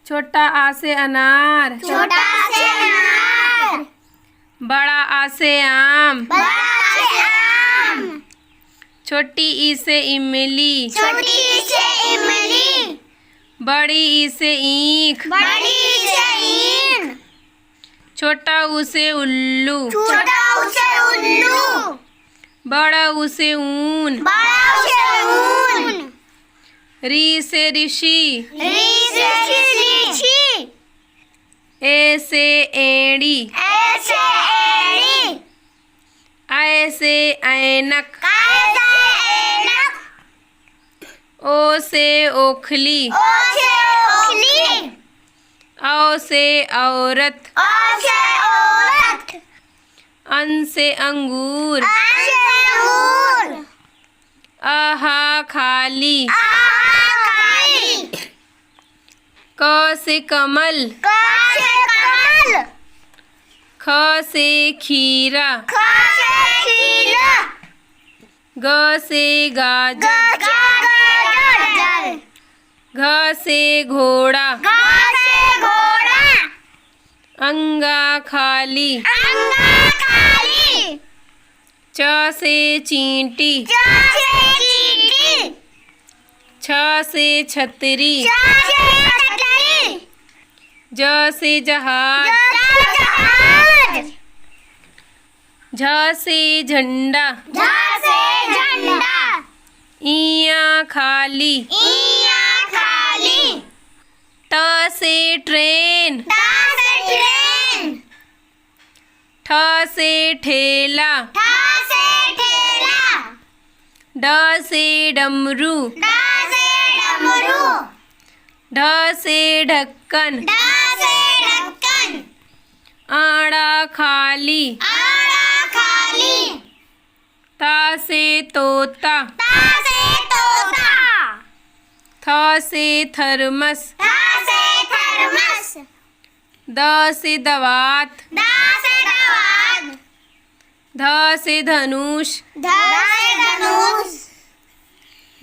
छोटा आ से अनार। छोटा से अनार। बड़ा आ से आम। बड़ा से आम। छोटी ई से इमली। छोटी ई से इमली। बड़ी ई से ईख। बड़ी ई से ईख। छोटा ऊ से उल्लू। छोटा ऊ से उल्लू। बड़ा ऊ से ऊन। बड़ा ऊ से ऊन। री से ऋषि। री से ऋषि। ए से एड़ी। ए से एड़ी। आय से ऐनक। आय से ऐनक। ओ से ओखली। ओ से ओखली। औ से औरत। औ से औरत। अन से अंगूर। अन से अंगूर। आहा खाली। आहा खाली। क से कमल। क से कमल। ख से खीरा। ख से खीरा। ग से गाजर। गाजर। घ से घोड़ा। घ से घोड़ा। अंगा खाली। अंगा खाली। च से चींटी। च से चींटी। छ से छतरी। छ से छतरी। ज से जहाज। ज से जहाज। झ से झंडा। झ से झंडा। इया खाली। इया खाली। ट से ट्रेन। ट से ट्रेन। ठ से ठेला। ठ से ठेला। ड से डमरू। ड से डमरू। ढ से ढक्कन। ढ से ढक्कन। आड़ा खाली। आड़ा खाली। ता से तोता। ता से तोता। थ से थर्मस। थ से थर्मस। द से दवात। द से दवात। ध से धनुष। ध से धनुष।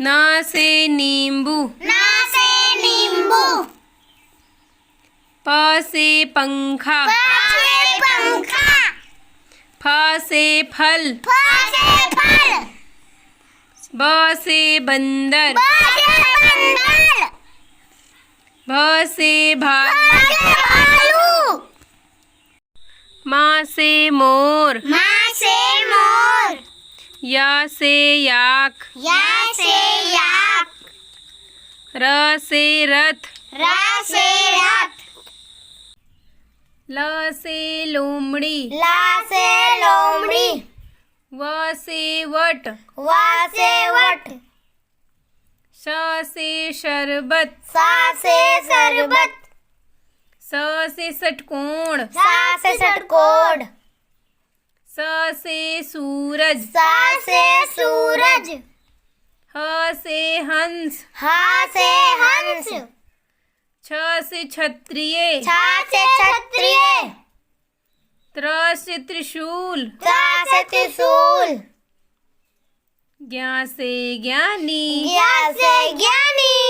न से नींबू। न से नींबू। प से पंखा। प से पंखा। फ से फल। फ से फल। ब से बंदर। ब से बंदर। भ से भ भालू। से भालू। म से मोर। म से मोर। या से याक। या से याक। र से रथ। र से रथ। ल से लोमड़ी। ल से लोमड़ी। व से वट। व से वट। श से शरबत। स से शरबत। स से षटकोण। स से षटकोण। स से सूरज। स से सूरज। ह से हंस। ह से हंस। छ से क्षत्रिय। छ से क्षत्रिय। त्र से त्रिशूल। त्र से त्रिशूल। ज्ञा से ज्ञानी। ज्ञा से ज्ञानी।